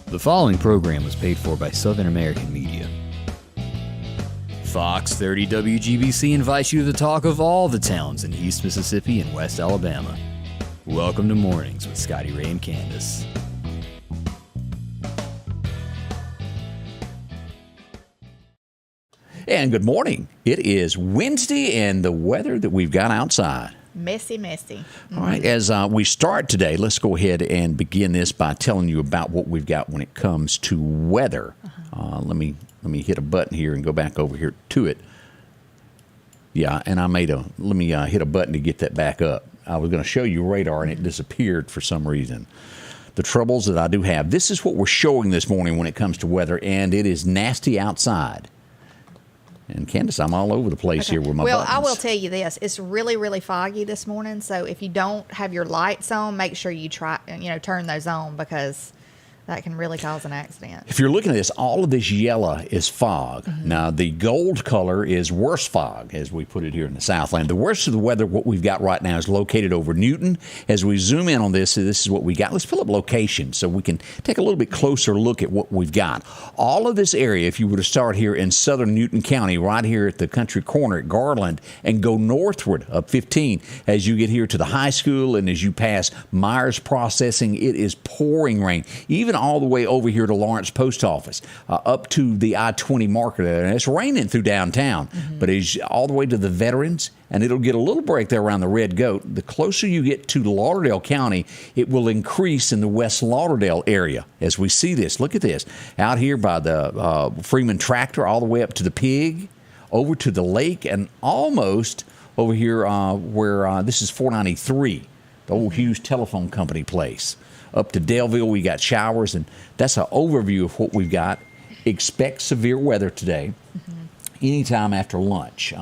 The following program was paid for by Southern American Media. Fox 30 WGBC invites you to the talk of all the towns in East Mississippi and West Alabama. Welcome to Mornings with Scotty Ray and Candace. And good morning. It is Wednesday, and the weather that we've got outside. Messy. Mm-hmm. All right, as we start today, let's go ahead and begin this by telling you about what we've got when it comes to weather. Let me hit a button here and go back over here to it. Yeah, and let me hit a button to get that back up. I was going to show you radar, and it disappeared for some reason. The troubles that I do have. This is what we're showing this morning when it comes to weather, and it is nasty outside. And Candace, I'm all over the place here with my buttons. I will tell you this. It's really, really foggy this morning. So if you don't have your lights on, make sure you turn those on, because that can really cause an accident. If you're looking at this, all of this yellow is fog. Mm-hmm. Now, the gold color is worst fog, as we put it here in the Southland. The worst of the weather, what we've got right now, is located over Newton. As we zoom in on this is what we got. Let's pull up location so we can take a little bit closer look at what we've got. All of this area, if you were to start here in southern Newton County, right here at the country corner at Garland, and go northward up 15, as you get here to the high school and as you pass Myers Processing, it is pouring rain. Even all the way over here to Lawrence Post Office, up to the I-20 marker there. And it's raining through downtown, but as all the way to the Veterans, and it'll get a little break there around the Red Goat. The closer you get to Lauderdale County, it will increase in the West Lauderdale area. As we see this, look at this. Out here by the Freeman Tractor, all the way up to the Pig, over to the lake, and almost over here where this is 493, the old Hughes Telephone Company place. Up to Daleville, we got showers, and that's an overview of what we've got. Expect severe weather today, anytime after lunch.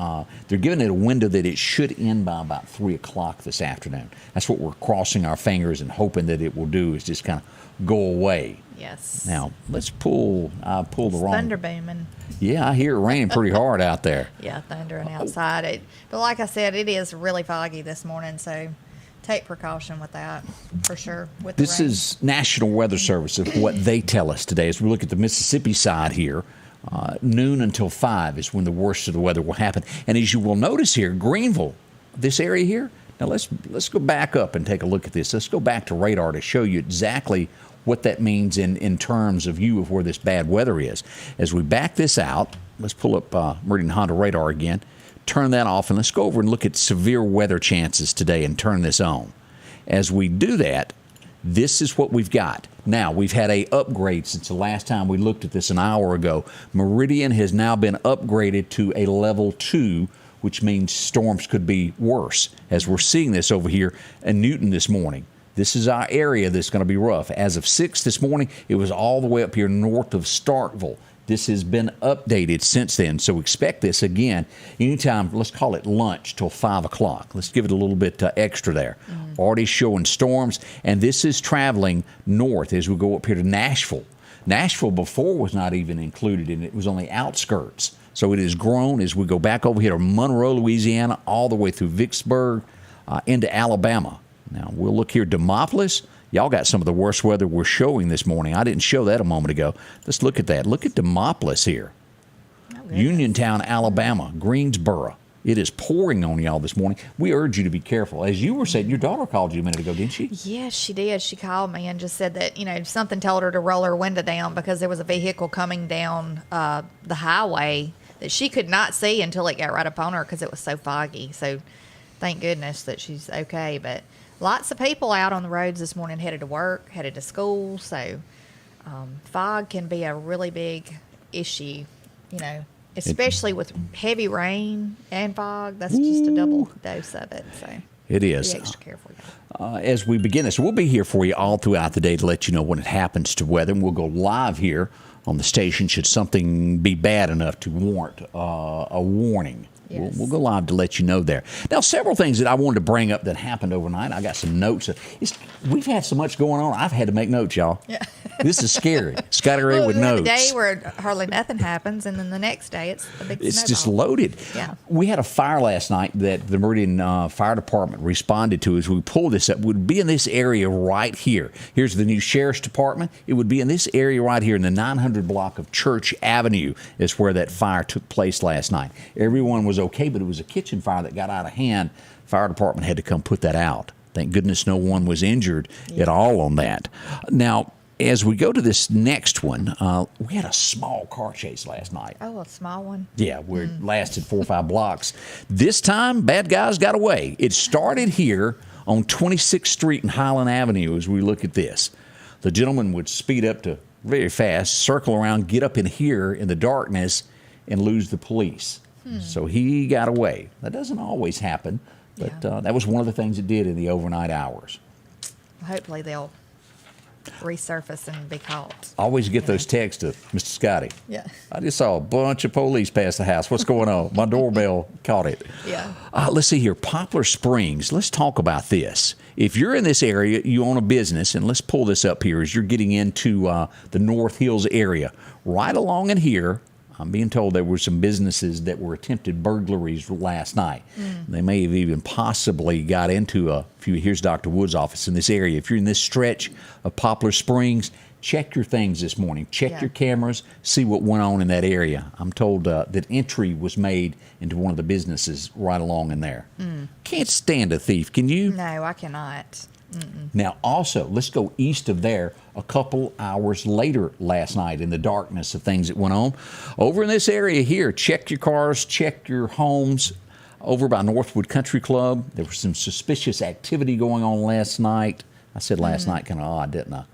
They're giving it a window that it should end by about 3 o'clock this afternoon. That's what we're crossing our fingers and hoping that it will do, is just kind of go away. Yes. Now, let's pull the wrong... Thunder booming. Yeah, I hear it raining pretty hard out there. Yeah, thundering outside. But like I said, it is really foggy this morning, so... take precaution with that, for sure. This is National Weather Service of what they tell us today. As we look at the Mississippi side here, noon until 5 is when the worst of the weather will happen. And as you will notice here, Greenville, this area here, now let's go back up and take a look at this. Let's go back to radar to show you exactly what that means in terms of view of where this bad weather is. As we back this out, let's pull up Meridian Honda radar again. Turn that off, and let's go over and look at severe weather chances today and turn this on. As we do that, this is what we've got. Now, we've had a upgrade since the last time we looked at this an hour ago. Meridian has now been upgraded to a level 2, which means storms could be worse, as we're seeing this over here in Newton this morning. This is our area that's going to be rough. As of 6 this morning, it was all the way up here north of Starkville. This has been updated since then, so expect this again anytime, let's call it lunch, till 5 o'clock. Let's give it a little bit extra there. Already showing storms, and this is traveling north as we go up here to Nashville. Nashville before was not even included, and it was on the outskirts. So it has grown as we go back over here to Monroe, Louisiana, all the way through Vicksburg into Alabama. Now, we'll look here, Demopolis. Y'all got some of the worst weather we're showing this morning. I didn't show that a moment ago. Let's look at that. Look at Demopolis here. Uniontown, Alabama, Greensboro. It is pouring on y'all this morning. We urge you to be careful. As you were saying, your daughter called you a minute ago, didn't she? Yes, she did. She called me and just said that, something told her to roll her window down because there was a vehicle coming down the highway that she could not see until it got right up on her because it was so foggy. So thank goodness that she's okay. But lots of people out on the roads this morning headed to work, headed to school. So fog can be a really big issue, especially with heavy rain and fog. That's just a double dose of it. So it is. Be extra careful. As we begin this, we'll be here for you all throughout the day to let you know when it happens to weather. And we'll go live here on the station should something be bad enough to warrant a warning. Yes. We'll go live to let you know there. Now, several things that I wanted to bring up that happened overnight. I got some notes. We've had so much going on. I've had to make notes, y'all. Yeah. This is scary. Scotty Ray with we have notes. a day where hardly nothing happens, and then the next day it's a big It's just snowball. loaded. Yeah. We had a fire last night that the Meridian Fire Department responded to. As we pull this up, it would be in this area right here. Here's the new Sheriff's Department. It would be in this area right here in the 900 block of Church Avenue is where that fire took place last night. Everyone was okay, but it was a kitchen fire that got out of hand. Fire department had to come put that out. Thank goodness no one was injured at all on that. Now, as we go to this next one, we had a small car chase last night. Oh, a small one. Yeah, where it lasted 4 or 5 blocks. This time, bad guys got away. It started here on 26th Street and Highland Avenue as we look at this. The gentleman would speed up to very fast, circle around, get up in here in the darkness, and lose the police. So he got away. That doesn't always happen, but that was one of the things it did in the overnight hours. Hopefully they'll resurface and be caught. I always get those texts to Mr. Scotty. Yeah. I just saw a bunch of police pass the house. What's going on? My doorbell caught it. Yeah. Let's see here. Poplar Springs. Let's talk about this. If you're in this area, you own a business, and let's pull this up here as you're getting into the North Hills area. Right along in here, I'm being told there were some businesses that were attempted burglaries last night. They may have even possibly got into a few. Here's Dr. Wood's office in this area. If you're in this stretch of Poplar Springs, check your things this morning. Check your cameras, see what went on in that area. I'm told that entry was made into one of the businesses right along in there. Can't stand a thief, can you? No, I cannot. Now, also, let's go east of there a couple hours later last night in the darkness of things that went on. Over in this area here, check your cars, check your homes. Over by Northwood Country Club, there was some suspicious activity going on last night. I said last night kind of odd, didn't I?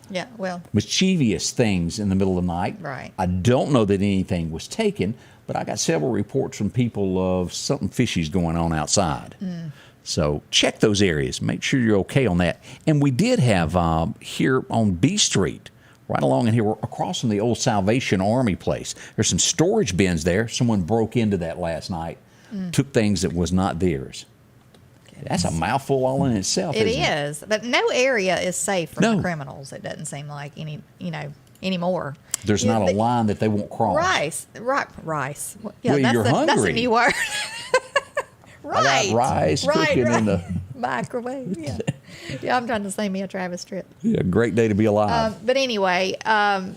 Yeah, well, Mischievous things in the middle of the night. Right. I don't know that anything was taken, but I got several reports from people of something fishy's going on outside. So check those areas. Make sure you're okay on that. And we did have here on B Street, right along in here, we're across from the old Salvation Army place. There's some storage bins there. Someone broke into that last night, took things that was not theirs. That's a mouthful all in itself. it isn't it? is. But no area is safe from No. the criminals. It doesn't seem like anymore. There's not a line that they won't cross. Rice. Yeah, Well, you're that's a hungry. new word. I got rice cooking in the microwave. Yeah. Yeah, I'm trying to save me a Travis trip. great day to be alive. But anyway, no,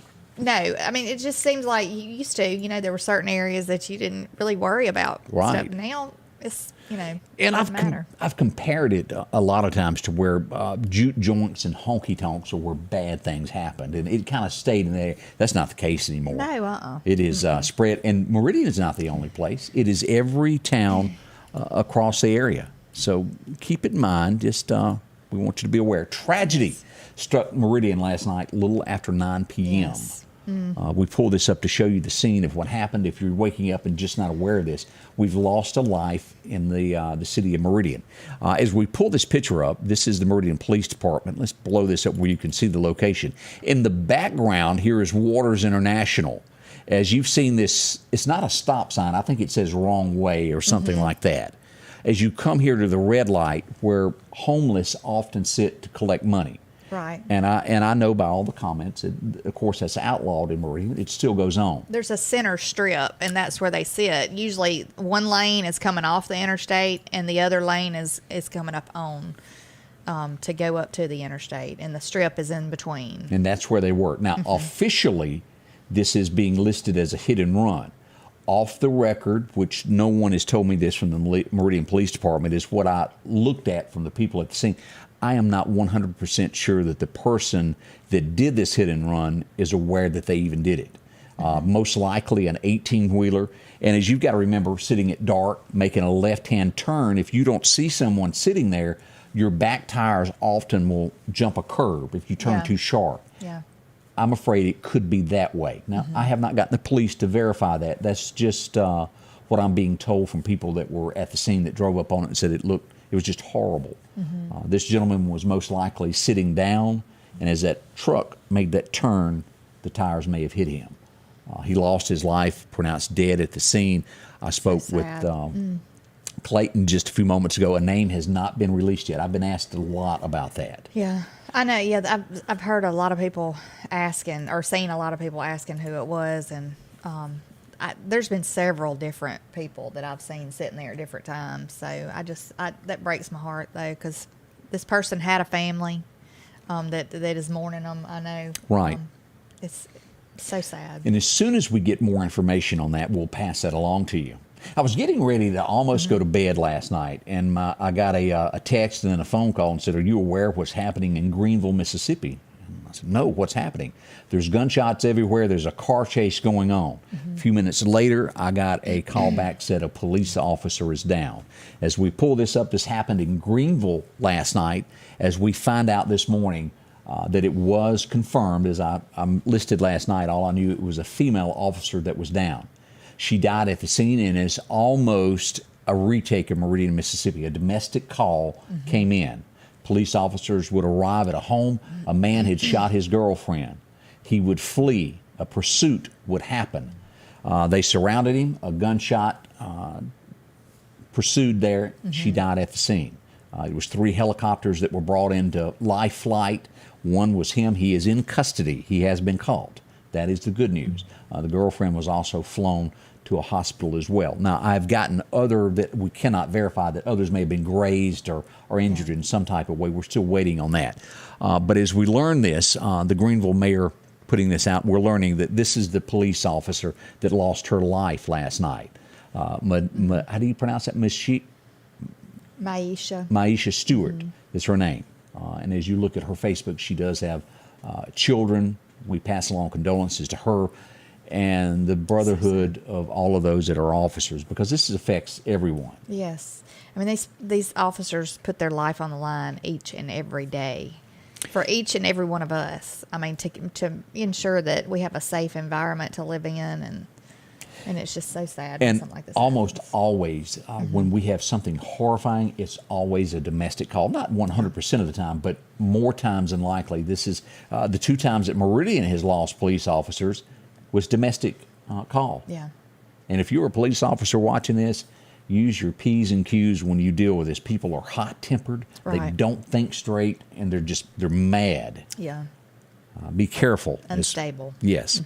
I mean, it just seems like you used to, there were certain areas that you didn't really worry about. Right. Stuff. Now it's, And doesn't matter. I've compared it a lot of times to where juke joints and honky tonks are where bad things happened, and it kind of stayed in there. That's not the case anymore. No, It is spread, and Meridian is not the only place. It is every town across the area. So keep it in mind. Just we want you to be aware. Tragedy struck Meridian last night, a little after 9 p.m. Yes. We pulled this up to show you the scene of what happened. If you're waking up and just not aware of this, we've lost a life in the city of Meridian. As we pull this picture up, this is the Meridian Police Department. Let's blow this up where you can see the location. In the background here is Waters International. As you've seen this, it's not a stop sign. I think it says wrong way or something like that. As you come here to the red light where homeless often sit to collect money. Right. And I know by all the comments, of course, that's outlawed in Meridian. It still goes on. There's a center strip, and that's where they sit. Usually one lane is coming off the interstate, and the other lane is coming up on to go up to the interstate, and the strip is in between. And that's where they work. Now, officially, this is being listed as a hit and run. Off the record, which no one has told me this from the Meridian Police Department, is what I looked at from the people at the scene. I am not 100% sure that the person that did this hit and run is aware that they even did it. Most likely an 18-wheeler. And as you've got to remember, sitting at dark, making a left-hand turn, if you don't see someone sitting there, your back tires often will jump a curb if you turn too sharp. Yeah. I'm afraid it could be that way. Now, I have not gotten the police to verify that. That's just what I'm being told from people that were at the scene that drove up on it and said it was just horrible. This gentleman was most likely sitting down, and as that truck made that turn, the tires may have hit him. He lost his life, pronounced dead at the scene. I spoke with Clayton just a few moments ago. A name has not been released yet. I've been asked a lot about that. Yeah, I know. Yeah, I've heard a lot of people asking, or seen a lot of people asking who it was, and there's been several different people that I've seen sitting there at different times. So that breaks my heart though, because this person had a family that is mourning them. I know. Right. It's so sad. And as soon as we get more information on that, we'll pass that along to you. I was getting ready to almost go to bed last night, and I got a text and then a phone call and said, "Are you aware of what's happening in Greenville, Mississippi?" And I said, "No, what's happening?" "There's gunshots everywhere. There's a car chase going on." A few minutes later, I got a call back, said a police officer is down. As we pull this up, this happened in Greenville last night. As we find out this morning that it was confirmed, as I listed last night, all I knew it was a female officer that was down. She died at the scene, and is almost a retake of Meridian, Mississippi. A domestic call came in. Police officers would arrive at a home. A man had shot his girlfriend. He would flee. A pursuit would happen. They surrounded him. A gunshot pursued there. She died at the scene. It was 3 helicopters that were brought into life flight. One was him. He is in custody. He has been caught. That is the good news. The girlfriend was also flown to a hospital as well. Now, I've gotten other that we cannot verify, that others may have been grazed or injured in some type of way. We're still waiting on that. But as we learn this, the Greenville mayor putting this out, we're learning that this is the police officer that lost her life last night. How do you pronounce that? Maisha Stewart is her name. And as you look at her Facebook, she does have children. We pass along condolences to her and the brotherhood of all of those that are officers, because this affects everyone. Yes. I mean, these officers put their life on the line each and every day for each and every one of us. I mean, to ensure that we have a safe environment to live in, and it's just so sad when something like this almost happens. Always, when we have something horrifying, it's always a domestic call. Not 100% of the time, but more times than likely. This is the 2 times that Meridian has lost police officers was domestic call. Yeah. And if you're a police officer watching this, use your P's and Q's when you deal with this. People are hot-tempered. Right. They don't think straight, and they're mad. Yeah. Be careful. Unstable. Yes.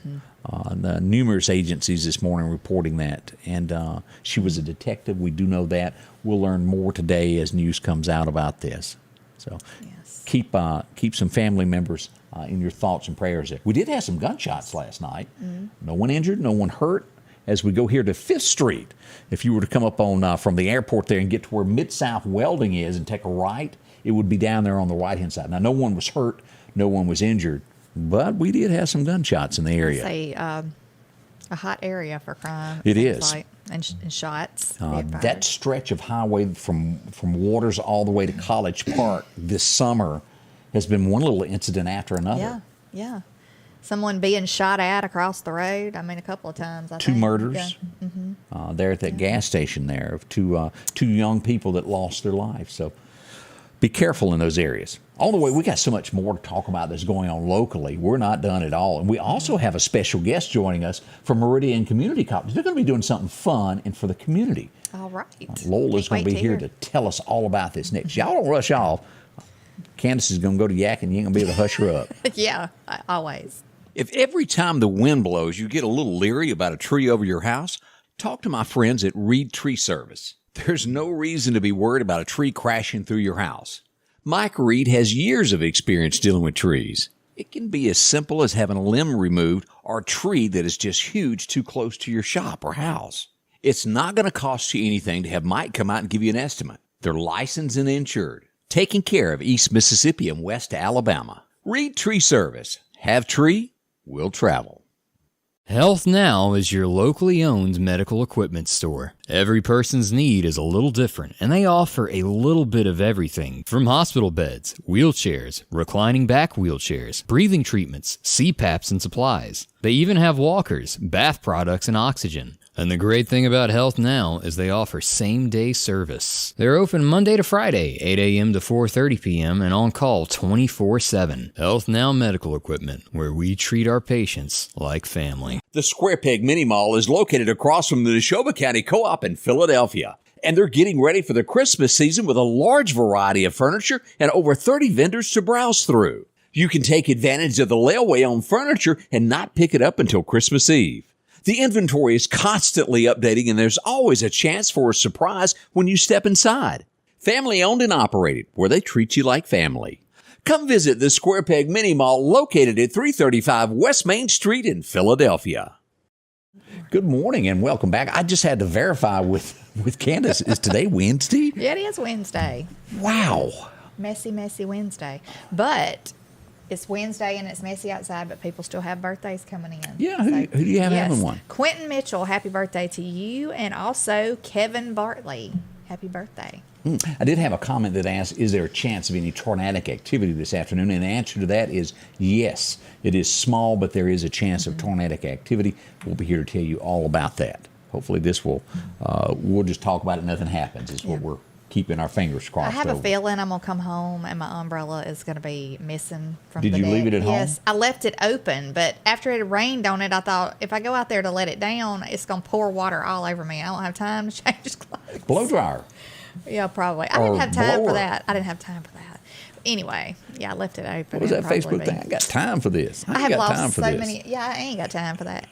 The numerous agencies this morning reporting that. And she was a detective. We do know that. We'll learn more today as news comes out about this. So Yes. keep some family members in your thoughts and prayers there. We did have some gunshots last night. No one injured, no one hurt. As we go here to 5th Street, if you were to come up on from the airport there and get to where Mid-South Welding is and take a right, it would be down there on the right-hand side. Now, no one was hurt, no one was injured, but we did have some gunshots in the area. It's a hot area for crime. It is. Like, and shots. That stretch of highway from Waters all the way to College Park this summer has been one little incident after another. Yeah, yeah. Someone being shot at across the road. I mean, a couple of times. I 2 think. murders there at that gas station there of two young people that lost their life. So be careful in those areas. On the way, we got so much more to talk about that's going on locally. We're not done at all. And we also have a special guest joining us from Meridian Community College. They're going to be doing something fun and for the community. All right. Lola's going to be here to tell us all about this next. Y'all don't rush off. Candace is going to go to Yak, and you ain't going to be able to hush her up. Yeah, always. If every time the wind blows you get a little leery about a tree over your house, talk to my friends at Reed Tree Service. There's no reason to be worried about a tree crashing through your house. Mike Reed has years of experience dealing with trees. It can be as simple as having a limb removed or a tree that is just huge too close to your shop or house. It's not going to cost you anything to have Mike come out and give you an estimate. They're licensed and insured, taking care of East Mississippi and West Alabama. Reed Tree Service. Have tree, will travel. Health Now is your locally owned medical equipment store. Every person's need is a little different, and they offer a little bit of everything from hospital beds, wheelchairs, reclining back wheelchairs, breathing treatments, CPAPs and supplies. They even have walkers, bath products, and oxygen. And the great thing about Health Now is they offer same-day service. They're open Monday to Friday, 8 a.m. to 4:30 p.m. and on call 24/7. Health Now Medical Equipment, where we treat our patients like family. The Square Peg Mini Mall is located across from the Neshoba County Co-op in Philadelphia. And they're getting ready for the Christmas season with a large variety of furniture and over 30 vendors to browse through. You can take advantage of the layaway on furniture and not pick it up until Christmas Eve. The inventory is constantly updating, and there's always a chance for a surprise when you step inside. Family owned and operated, where they treat you like family. Come visit the Square Peg Mini Mall located at 335 West Main Street in Philadelphia. Good morning and welcome back. I just had to verify with Candace. Is today Wednesday? Yeah, it is Wednesday. Wow. Messy Wednesday. But it's Wednesday and it's messy outside, but people still have birthdays coming in. Yeah, who do you have having one? Quentin Mitchell, happy birthday to you. And also Kevin Bartley, happy birthday. I did have a comment that asked, is there a chance of any tornadic activity this afternoon? And the answer to that is yes. It is small, but there is a chance of tornadic activity. We'll be here to tell you all about that. Hopefully this will, we'll just talk about it, nothing happens is what we're keeping our fingers crossed I have over. a feeling I'm going to come home and my umbrella is going to be missing from the Did you deck. leave it at home? Yes, I left it open, but after it rained on it, I thought if I go out there to let it down, it's going to pour water all over me. I don't have time to change clothes. Blow dryer. Yeah, probably. I Or didn't have time blower. for that. Anyway, yeah, I left it open. What was that It'll probably Facebook thing? be- I got time for this. I ain't have got lost time for so this. many. Yeah, I ain't got time for that.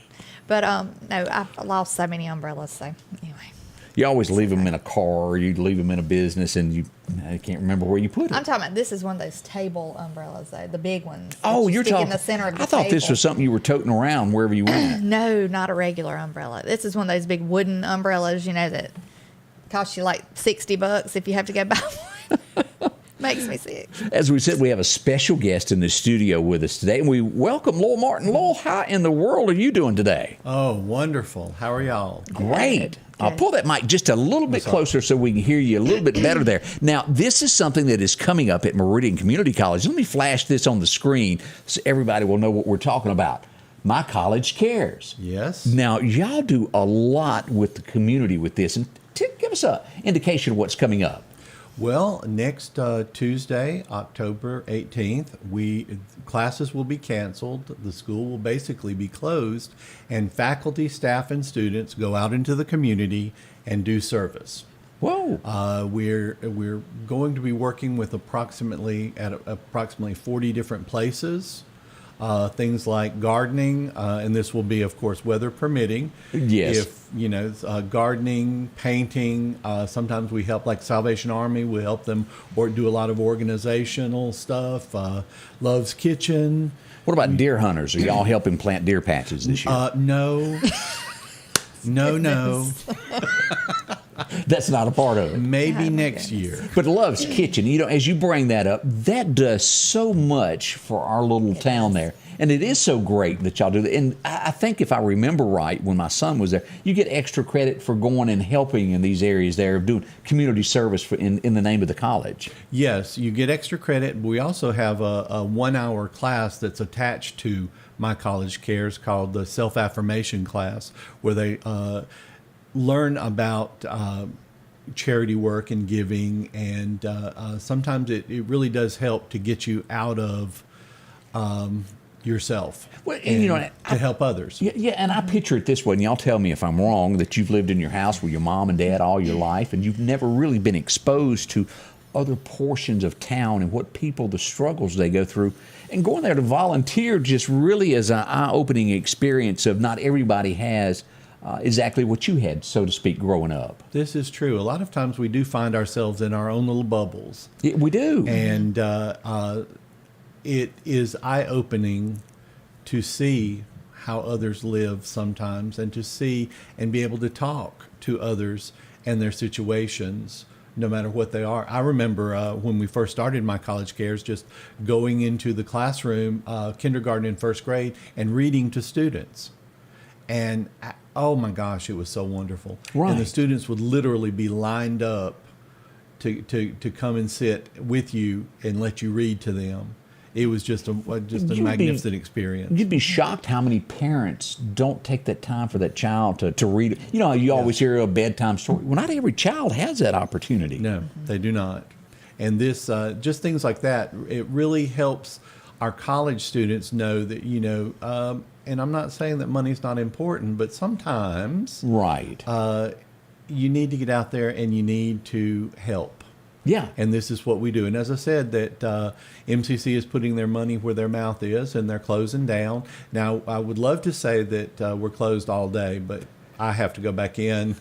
But no, I've lost so many umbrellas. So anyway, You always leave them in a car, or you leave them in a business, and I can't remember where you put it. I'm talking about this is one of those table umbrellas, though, the big ones. that Oh, you you're stick talking. in the center of the I thought this table. was something you were toting around wherever you went. No, not a regular umbrella. This is one of those big wooden umbrellas, you know, that cost you like $60 if you have to go buy one. Makes me sick. As we said, we have a special guest in the studio with us today, and we welcome Lowell Martin. Lowell, how in the world are you doing today? Oh, wonderful. How are y'all? Great. I'll Good. pull that mic just a little bit closer so we can hear you a little bit better there. Now, this is something that is coming up at Meridian Community College. Let me flash this on the screen so everybody will know what we're talking about. My College Cares. Yes. Now, y'all do a lot with the community with this, and give us an indication of what's coming up. Well, next Tuesday, October 18th, classes will be canceled. The school will basically be closed, and faculty, staff, and students go out into the community and do service. Whoa. We're going to be working with approximately 40 different places. Things like gardening, and this will be, of course, weather permitting. Yes. If, gardening, painting, sometimes we help, like Salvation Army, we help them or do a lot of organizational stuff. Love's Kitchen. What about deer hunters? Are y'all helping plant deer patches this year? No. No. That's not a part of it. Maybe next year. But Love's Kitchen, as you bring that up, that does so much for our little town there. And it is so great that y'all do that. And I think if I remember right, when my son was there, you get extra credit for going and helping in these areas there, of doing community service in the name of the college. Yes, you get extra credit. We also have a 1 hour class that's attached to My College Cares called the Self-Affirmation class, where they learn about charity work and giving, and sometimes it really does help to get you out of yourself, Well, and, to help others. Yeah, and I picture it this way, and y'all tell me if I'm wrong, that you've lived in your house with your mom and dad all your life, and you've never really been exposed to other portions of town and what people, the struggles they go through. And going there to volunteer just really is an eye-opening experience of not everybody has exactly what you had, so to speak, growing up. This is true. A lot of times we do find ourselves in our own little bubbles. Yeah, we do. And it is eye-opening to see how others live sometimes, and to see and be able to talk to others and their situations, no matter what they are. I remember when we first started My College Cares, just going into the classroom, kindergarten and first grade, and reading to students. And oh my gosh, it was so wonderful. Right. And the students would literally be lined up to come and sit with you and let you read to them. it was just a You'd be- magnificent experience. You'd be shocked how many parents don't take that time for that child to read. You know, you always hear a bedtime story. Well, not every child has that opportunity. No, they do not. And this, just things like that, it really helps our college students know that, and I'm not saying that money's not important, but sometimes Right. You need to get out there and you need to help. Yeah. And this is what we do. And as I said, that MCC is putting their money where their mouth is, and they're closing down. Now, I would love to say that we're closed all day, but I have to go back in.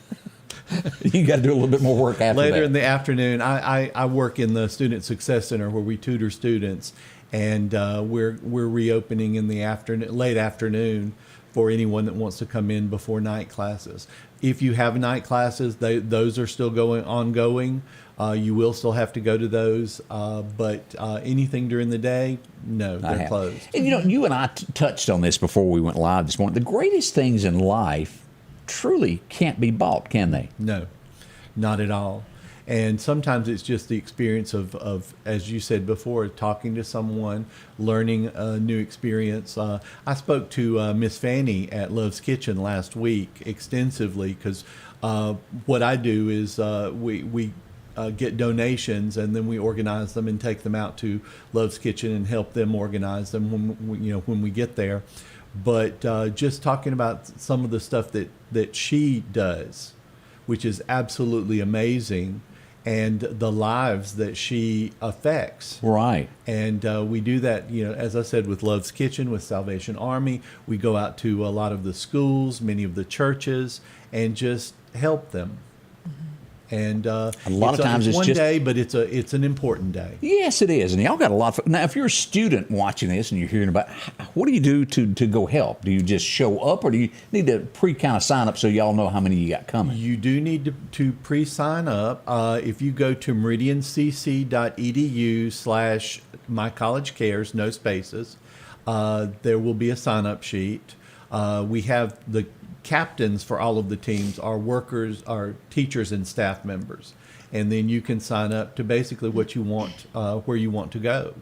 You got to do a little bit more work after Later that. in the afternoon. I work in the Student Success Center where we tutor students, and we're reopening in the late afternoon for anyone that wants to come in before night classes. If you have night classes, those are still ongoing. You will still have to go to those, but anything during the day, no, they're closed. And you and I touched on this before we went live this morning. The greatest things in life truly can't be bought, can they? No, not at all. And sometimes it's just the experience of, as you said before, talking to someone, learning a new experience. I spoke to Miss Fanny at Love's Kitchen last week extensively because what I do is we get donations, and then we organize them and take them out to Love's Kitchen and help them organize them when we get there. But just talking about some of the stuff that she does, which is absolutely amazing, and the lives that she affects. Right. And we do that, as I said, with Love's Kitchen, with Salvation Army. We go out to a lot of the schools, many of the churches, and just help them. And A lot of times it's one just- day, but it's an important day. Yes, it is. And y'all got a lot of... Now, if you're a student watching this and you're hearing about... What do you do to go help? Do you just show up, or do you need to kind of sign up so y'all know how many you got coming? You do need to pre-sign up. If you go to meridiancc.edu/mycollegecares, no spaces, there will be a sign-up sheet. We have the captains for all of the teams are workers, are teachers and staff members. And then you can sign up to basically what you want, where you want to go.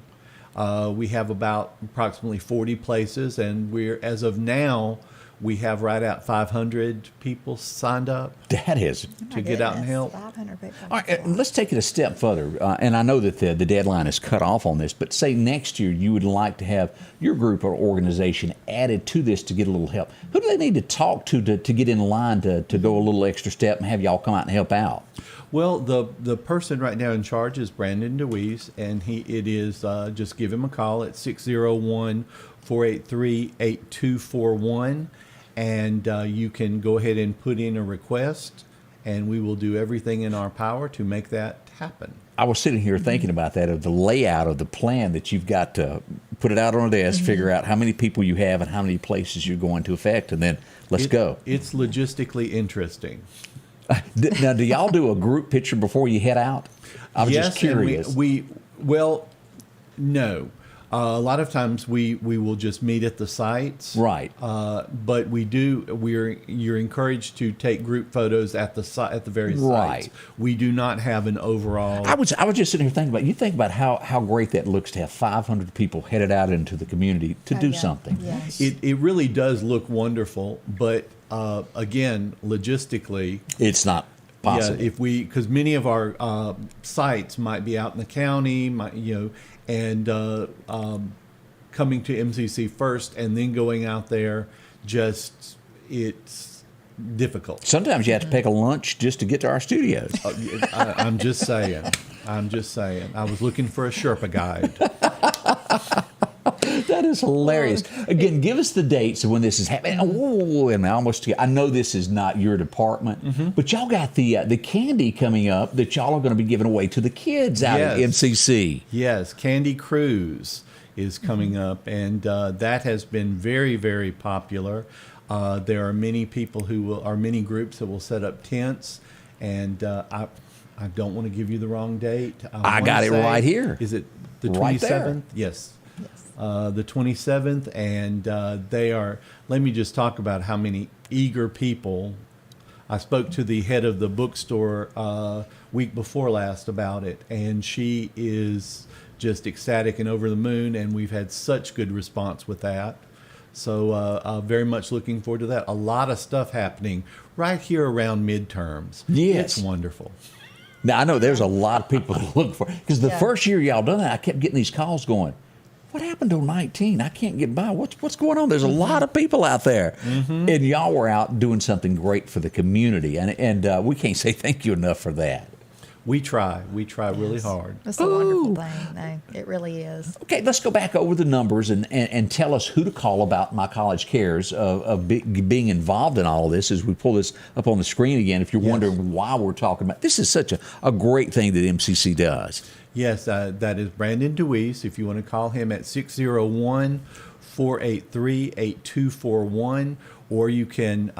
We have about approximately 40 places, and as of now, we have right at 500 people signed up That is... to get out and help. 500 people. All right, let's take it a step further. And I know that the deadline is cut off on this, but say next year you would like to have your group or organization added to this to get a little help. Who do they need to talk to get in line to go a little extra step and have y'all come out and help out? Well, the person right now in charge is Brandon DeWeese, and it is just give him a call at 601-483-8241, and you can go ahead and put in a request, and we will do everything in our power to make that happen. I was sitting here thinking about that, of the layout of the plan that you've got to put it out on a desk, figure out how many people you have and how many places you're going to affect, and then let's go. It's logistically interesting. Now, do y'all do a group picture before you head out? I was just curious. And no. A lot of times we will just meet at the sites, Right. But you're encouraged to take group photos at the various Right. sites. We do not have an overall. I was just sitting here thinking about, you think about how great that looks to have 500 people headed out into the community to do something. Yes. It really does look wonderful, but again, logistically, It's not possible. yeah, because many of our sites might be out in the county, and coming to MCC first and then going out there, it's difficult. Sometimes you have to take a lunch just to get to our studios. I'm just saying. I was looking for a Sherpa guide. That is hilarious. Again, give us the dates of when this is happening. And I know this is not your department, but y'all got the candy coming up that y'all are going to be giving away to the kids out at MCC. Yes, Candy Cruise is coming up, and that has been very, very popular. There are many people many groups that will set up tents, and I don't want to give you the wrong date. I got it right here. Is it the Right there. 27th? Yes. The 27th, and they are. Let me just talk about how many eager people. I spoke to the head of the bookstore week before last about it, and she is just ecstatic and over the moon, and we've had such good response with that. So very much looking forward to that. A lot of stuff happening right here around midterms. Yes. It's wonderful. Now, I know there's a lot of people to look for, because the first year y'all done that, I kept getting these calls going, what happened to 19? I can't get by. What's going on? There's a lot of people out there. And y'all were out doing something great for the community, and we can't say thank you enough for that. We try really hard. It's a wonderful thing. No, it really is. Okay, let's go back over the numbers and tell us who to call about My College Cares, being involved in all of this as we pull this up on the screen again. If you're wondering why we're talking about this, is such a great thing that MCC does. Yes, that is Brandon DeWeese. If you want to call him at 601-483-8241, or you can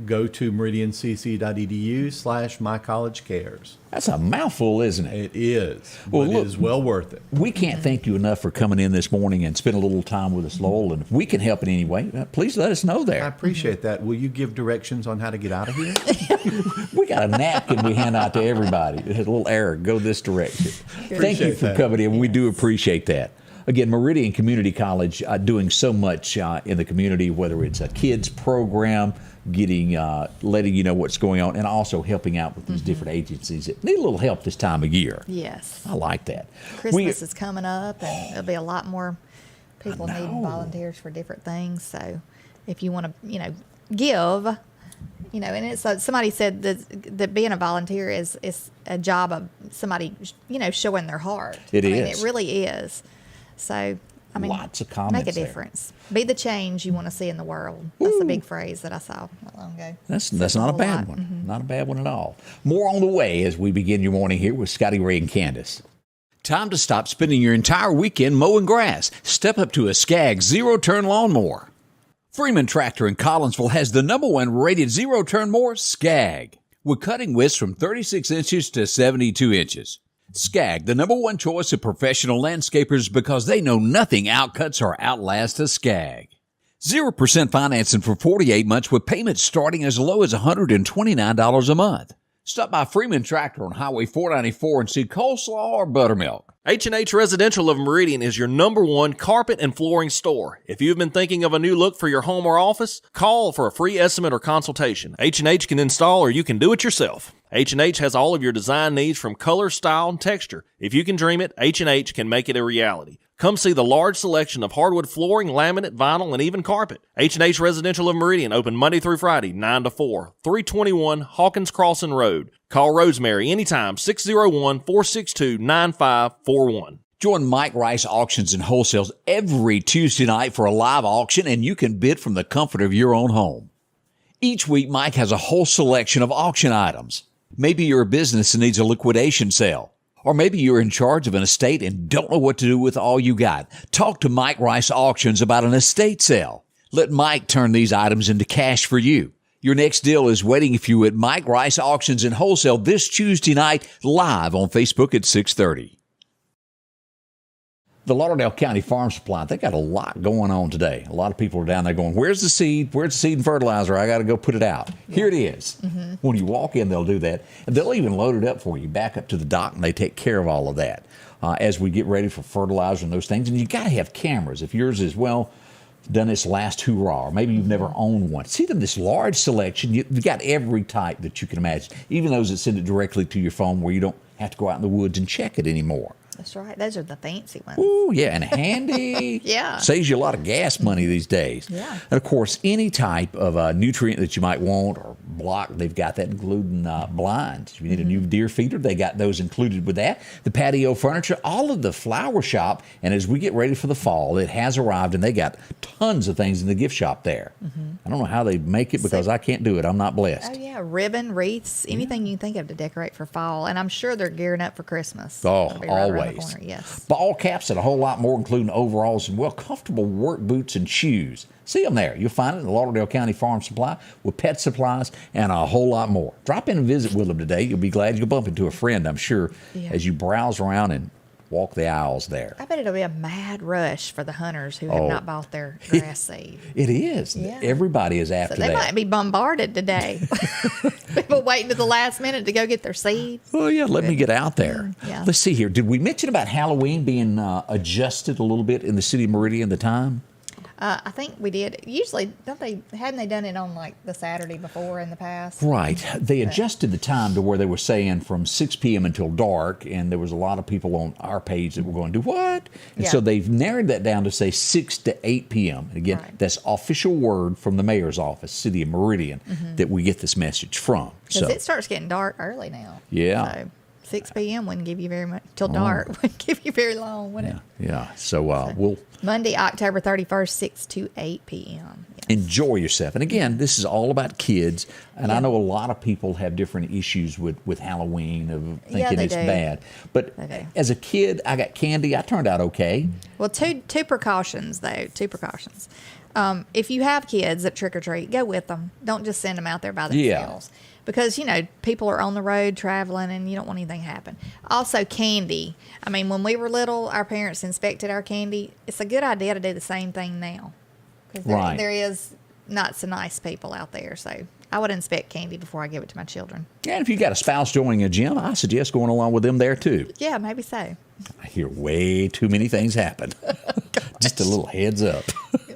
go to meridiancc.edu/mycollegecares. That's a mouthful, isn't it? It is. Well, but look, it is well worth it. We can't thank you enough for coming in this morning and spending a little time with us, Lowell. And if we can help in any way, please let us know I there. appreciate that. Will you give directions on how to get out of here? We got a napkin we hand out to everybody. It has a little arrow, go this direction. Thank you for that. coming in. We do appreciate that. Again, Meridian Community College doing so much in the community, whether it's a kids program, letting you know what's going on, and also helping out with these different agencies that need a little help this time of year. Yes. I like that. Christmas is coming up, and there'll be a lot more people needing volunteers for different things. So if you want to, give, and it's somebody said that being a volunteer is a job of somebody, showing their heart. It is. It really is. So, Lots of comments make a there. difference. Be the change you want to see in the world. That's a big phrase that I saw not long ago. That's not a bad one. Not a bad one at all. More on the way as we begin your morning here with Scotty Ray and Candace. Time to stop spending your entire weekend mowing grass. Step up to a Skag zero-turn lawnmower. Freeman Tractor in Collinsville has the #1 rated zero-turn mower, Skag, with cutting widths from 36 inches to 72 inches. Skag, the #1 choice of professional landscapers because they know nothing outcuts or outlasts a Skag. 0% financing for 48 months with payments starting as low as $129 a month. Stop by Freeman Tractor on Highway 494 and see coleslaw or buttermilk. H&H Residential of Meridian is your #1 carpet and flooring store. If you've been thinking of a new look for your home or office, call for a free estimate or consultation. H&H can install or you can do it yourself. H&H has all of your design needs from color, style, and texture. If you can dream it, H&H can make it a reality. Come see the large selection of hardwood flooring, laminate, vinyl, and even carpet. H&H Residential of Meridian, open Monday through Friday, 9 to 4, 321 Hawkins Crossing Road. Call Rosemary anytime, 601-462-9541. Join Mike Rice Auctions and Wholesales every Tuesday night for a live auction, and you can bid from the comfort of your own home. Each week, Mike has a whole selection of auction items. Maybe you're a business that needs a liquidation sale. Or maybe you're in charge of an estate and don't know what to do with all you got. Talk to Mike Rice Auctions about an estate sale. Let Mike turn these items into cash for you. Your next deal is waiting for you at Mike Rice Auctions and Wholesale this Tuesday night, live on Facebook at 6:30. The Lauderdale County Farm Supply, they got a lot going on today. A lot of people are down there going, where's the seed? Where's the seed and fertilizer? I got to go put it out. Here it is. When you walk in, they'll do that. And they'll even load it up for you, back up to the dock, and they take care of all of that as we get ready for fertilizer and those things. And you got to have cameras. If yours is, done its last hurrah, or maybe you've never owned one. See them, this large selection. You've got every type that you can imagine, even those that send it directly to your phone where you don't have to go out in the woods and check it anymore. That's right. Those are the fancy ones. Ooh, yeah, and handy. Yeah. Saves you a lot of gas money these days. Yeah. And, of course, any type of nutrient that you might want or block, they've got that, including blinds. If you need a new deer feeder, they got those included with that. The patio furniture, all of the flower shop. And as we get ready for the fall, it has arrived, and they got tons of things in the gift shop there. I don't know how they make it because I can't do it. I'm not blessed. Oh, yeah. Ribbon, wreaths, anything you can think of to decorate for fall. And I'm sure they're gearing up for Christmas. Oh, It'll be right around the always. corner, yes. Ball caps and a whole lot more, including overalls and, comfortable work boots and shoes. See them there. You'll find it in the Lauderdale County Farm Supply with pet supplies and a whole lot more. Drop in and visit with them today. You'll be glad you'll bump into a friend, I'm sure, as you browse around and walk the aisles there. I bet it'll be a mad rush for the hunters who have not bought their grass seed. It is. Yeah. Everybody is after So they that. might be bombarded today. People waiting to the last minute to go get their seed. Well, yeah, let me get out there. Yeah. Let's see here. Did we mention about Halloween being adjusted a little bit in the city of Meridian, the time? I think we did. Usually, hadn't they done it on like the Saturday before in the past? Right. They adjusted the time to where they were saying from 6 p.m. until dark, and there was a lot of people on our page that were going, do what? And so they've narrowed that down to say 6 to 8 p.m. And again, that's official word from the mayor's office, City of Meridian, that we get this message from. Because it starts getting dark early now. Yeah. So 6 p.m. wouldn't give you very much, till dark wouldn't give you very long, would it? Yeah. So we'll Monday, October 31st, 6 to 8 p.m. Yes. enjoy yourself. And again, this is all about kids. And I know a lot of people have different issues with Halloween of thinking it's bad. But as a kid, I got candy. I turned out okay. Well, two precautions, though. Two precautions. If you have kids that trick or treat, go with them. Don't just send them out there by themselves. Yeah. Because, people are on the road traveling and you don't want anything to happen. Also, candy. I mean, when we were little, our parents inspected our candy. It's a good idea to do the same thing now. Because there is not so nice people out there. So I would inspect candy before I give it to my children. And if you got a spouse joining a gym, I suggest going along with them there too. Yeah, maybe so. I hear way too many things happen. Just a little heads up.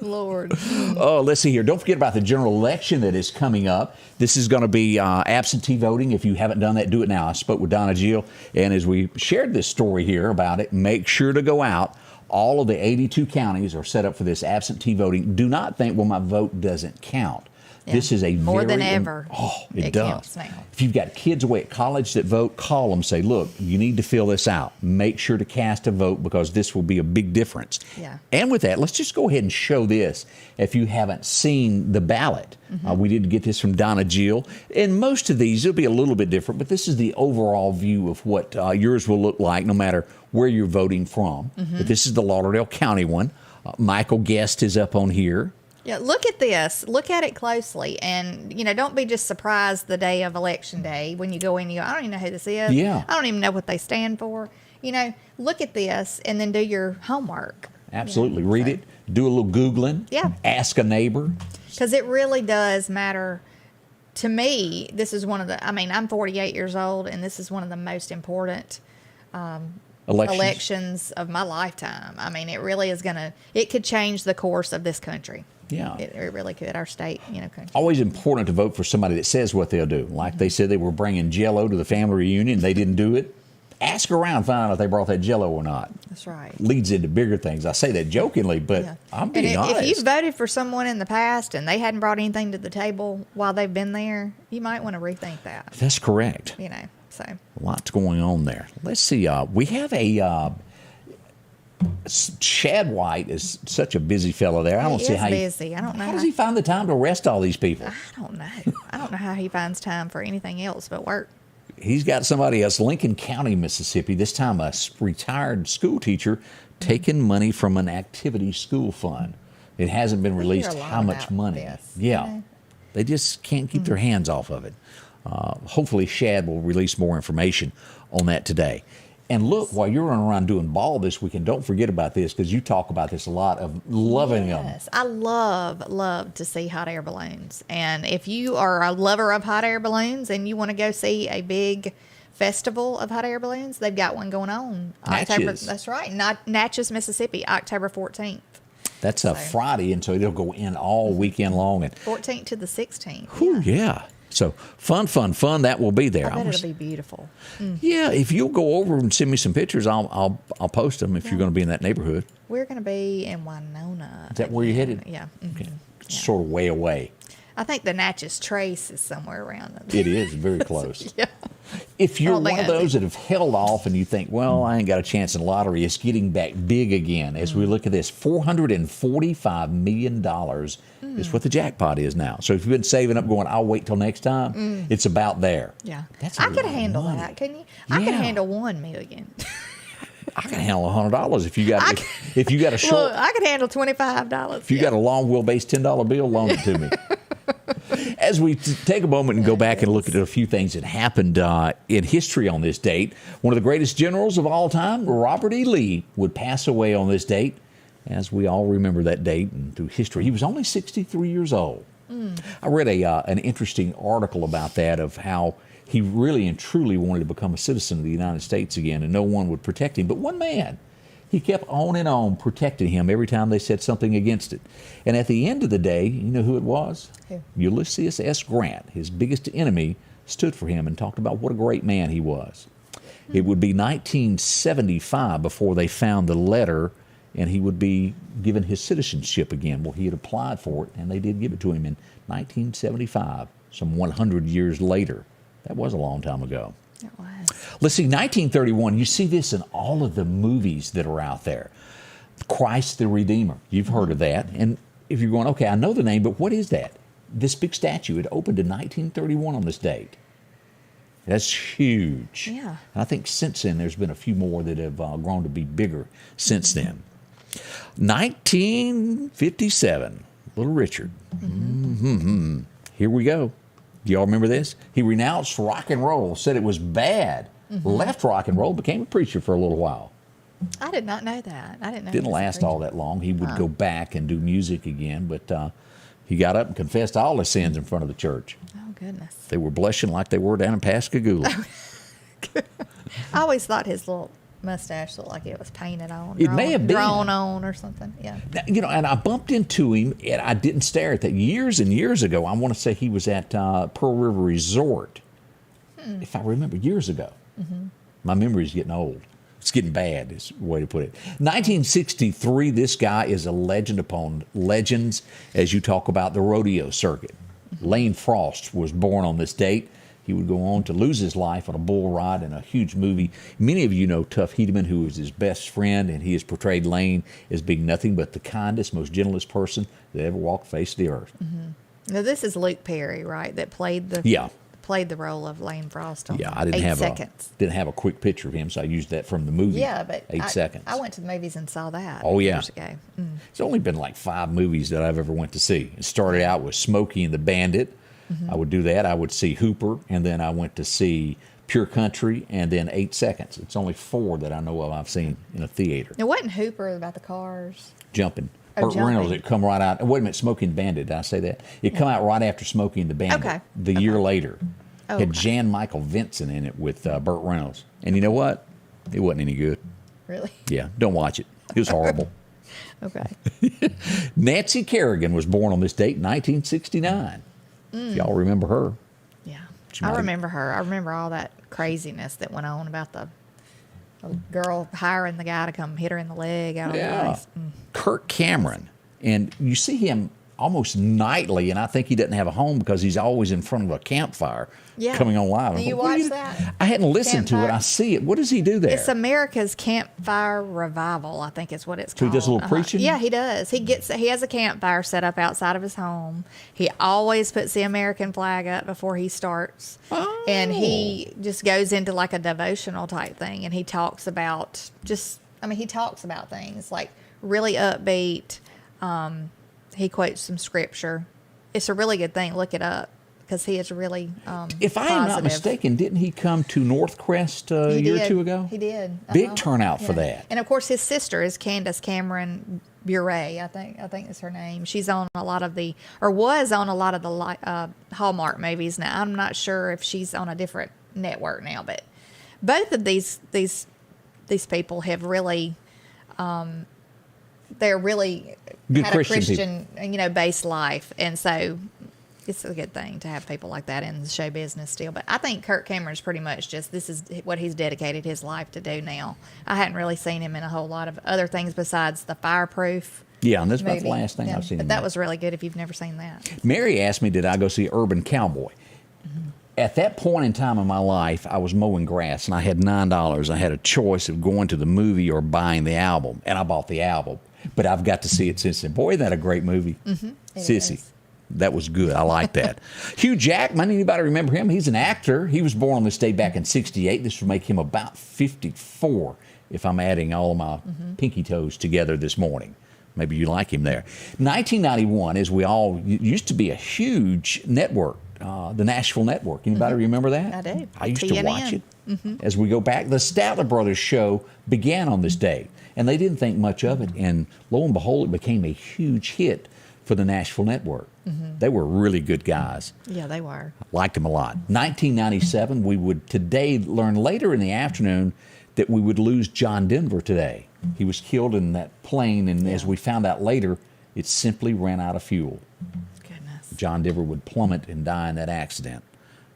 Lord. Oh, let's see here. Don't forget about the general election that is coming up. This is going to be absentee voting. If you haven't done that, do it now. I spoke with Donna Jill, and as we shared this story here about it, make sure to go out. All of the 82 counties are set up for this absentee voting. Do not think, well, my vote doesn't count. Yeah. This is a more than ever. It does. If you've got kids away at college that vote, call them. Say, look, you need to fill this out. Make sure to cast a vote because this will be a big difference. Yeah. And with that, let's just go ahead and show this. If you haven't seen the ballot, we did get this from Donna Jill. And most of these will be a little bit different, but this is the overall view of what yours will look like no matter where you're voting from. But this is the Lauderdale County one. Michael Guest is up on here. Yeah, look at this. Look at it closely. And, don't be just surprised the day of Election Day when you go in and you go, I don't even know who this is. Yeah. I don't even know what they stand for. Look at this and then do your homework. Absolutely. Read it. Do a little Googling. Yeah. Ask a neighbor. Because it really does matter. To me, this is one of the, I'm 48 years old, and this is one of the most important elections of my lifetime. It really is it could change the course of this country. Yeah. It really could, our state, country. Always important to vote for somebody that says what they'll do. Like they said they were bringing Jell-O to the family reunion. They didn't do it. Ask around, find out if they brought that Jell-O or not. That's right. Leads into bigger things. I say that jokingly, but I'm being honest. If you voted for someone in the past and they hadn't brought anything to the table while they've been there, you might want to rethink that. That's correct. So. Lots going on there. Let's see. We have a... Shad White is such a busy fellow there. I don't see how busy. I don't know how does he find the time to arrest all these people? I don't know. I don't know how he finds time for anything else but work. He's got somebody else, Lincoln County, Mississippi, this time a retired school teacher taking money from an activity school fund. It hasn't been released how much money. This, yeah. They just can't keep their hands off of it. Hopefully Shad will release more information on that today. And look, while you're running around doing ball this weekend, don't forget about this because you talk about this a lot of loving them. Yes, I love to see hot air balloons. And if you are a lover of hot air balloons and you want to go see a big festival of hot air balloons, they've got one going on. Natchez. That's right. Natchez, Mississippi, October 14th. That's a Friday, and so it'll go in all weekend long. And 14th to the 16th. Whew, yeah. So fun. That will be there. I bet it'll be beautiful. Yeah, if you'll go over and send me some pictures, I'll post them if you're going to be in that neighborhood. We're going to be in Winona. Is that where you're headed? Yeah. Okay. Sort of way away. I think the Natchez Trace is somewhere around them. It is very close. Yeah. If you're one of those that have held off and you think, well, I ain't got a chance in the lottery, it's getting back big again. As we look at this, $445 million is what the jackpot is now. So if you've been saving up going, I'll wait till next time, it's about there. Yeah. That's I could handle that, couldn't you? I could handle $1 million. I can handle $100 if you got a short. Look, I could handle $25. If you got a long wheelbase $10 bill, loan it to me. As we take a moment and go back and look at a few things that happened in history on this date, one of the greatest generals of all time, Robert E. Lee, would pass away on this date, as we all remember that date and through history. He was only 63 years old. I read an interesting article about that, of how he really and truly wanted to become a citizen of the United States again, and no one would protect him. But one man, he kept on and on protecting him every time they said something against it. And at the end of the day, you know who it was? Who? Ulysses S. Grant, his biggest enemy, stood for him and talked about what a great man he was. It would be 1975 before they found the letter, and he would be given his citizenship again. Well, he had applied for it, and they did give it to him in 1975, some 100 years later. That was a long time ago. It was. Let's see, 1931, you see this in all of the movies that are out there. Christ the Redeemer, you've heard of that. And if you're going, okay, I know the name, but what is that? This big statue, it opened in 1931 on this date. That's huge. Yeah. And I think since then, there's been a few more that have grown to be bigger since then. 1957, Little Richard. Here we go. Do y'all remember this? He renounced rock and roll, said it was bad, left rock and roll, became a preacher for a little while. I did not know that. I didn't know. Didn't he was a last all preacher. that long. He would go back and do music again, but he got up and confessed all his sins in front of the church. Oh, goodness. They were blushing like they were down in Pascagoula. I always thought his little mustache looked like it was painted on. It may have been. Drawn on or something. Yeah. Now, you know, and I bumped into him, and I didn't stare at that years and years ago. I want to say he was at Pearl River Resort, if I remember, years ago. My memory's getting old. It's getting bad, is the way to put it. 1963, this guy is a legend upon legends as you talk about the rodeo circuit. Lane Frost was born on this date. He would go on to lose his life on a bull ride in a huge movie. Many of you know Tuff Hedeman, who was his best friend, and he has portrayed Lane as being nothing but the kindest, most gentlest person that ever walked the face of the earth. Now, this is Luke Perry, right? That played the role of Lane Frost on I didn't 8 have seconds. didn't have a quick picture of him, so I used that from the movie. Yeah, but 8 seconds. I went to the movies and saw that. Oh, yeah. Years ago. It's only been like 5 movies that I've ever went to see. It started out with Smokey and the Bandit. I would do that. I would see Hooper, and then I went to see Pure Country, and then 8 Seconds. It's only 4 that I know of I've seen in a theater. Now, wasn't Hooper about the cars? Jumping. Oh, Burt Jumping. Reynolds, it come right out. Wait a minute, Smokey and the Bandit, did I say that? It come out right after Smokey and the Bandit, Okay. the year later. Oh, Had okay. Jan Michael Vincent in it with Burt Reynolds. And you know what? It wasn't any good. Really? Yeah, don't watch it. It was horrible. Okay. Nancy Kerrigan was born on this date in 1969. If y'all remember her. Yeah. She might I have- remember her. I remember all that craziness that went on about the girl hiring the guy to come hit her in the leg out on the ice. Kirk Cameron. And you see him almost nightly, and I think he doesn't have a home because he's always in front of a campfire coming on live. Do you What watch do that? I hadn't listened to it. Campfire? I see it. What does he do there? It's America's Campfire Revival, I think is what it's So called. he does a little preaching? Yeah, he does. He has a campfire set up outside of his home. He always puts the American flag up before he starts. Oh. And he just goes into like a devotional type thing, and he talks about he talks about things like really upbeat. He quotes some scripture. It's a really good thing. Look it up because he is really If I am not positive. mistaken, didn't he come to Northcrest a He year or did. two ago? He did. Big turnout for Yeah. that. And of course, his sister is Candace Cameron Bure. I think is her name. She's on a lot of was on a lot of the Hallmark movies. Now I'm not sure if she's on a different network now, but both of these people have really, they're really Good had Christian a Christian, based life, and so. It's a good thing to have people like that in the show business still. But I think Kirk Cameron's pretty much this is what he's dedicated his life to do now. I hadn't really seen him in a whole lot of other things besides the Fireproof. Yeah, and that's about the movie. last thing Yeah, I've seen But him that in. was really good if you've never seen that. Mary asked me, did I go see Urban Cowboy? At that point in time in my life, I was mowing grass, and I had $9. I had a choice of going to the movie or buying the album, and I bought the album. But I've got to see it since then. Boy, isn't that a great movie? It Sissy. is. That was good. I like that. Hugh Jackman, anybody remember him? He's an actor. He was born on this day back in 1968. This would make him about 54 if I'm adding all of my pinky toes together this morning. Maybe you like him there. 1991, as we all used to be a huge network, the Nashville Network. Anybody remember that? I do. I used TNN. to watch it. As we go back, the Statler Brothers show began on this day, and they didn't think much of it, and lo and behold, it became a huge hit for the Nashville Network. They were really good guys. Yeah, they were. Liked them a lot. 1997, we would today learn later in the afternoon that we would lose John Denver today. He was killed in that plane, and as we found out later, it simply ran out of fuel. Goodness. John Denver would plummet and die in that accident.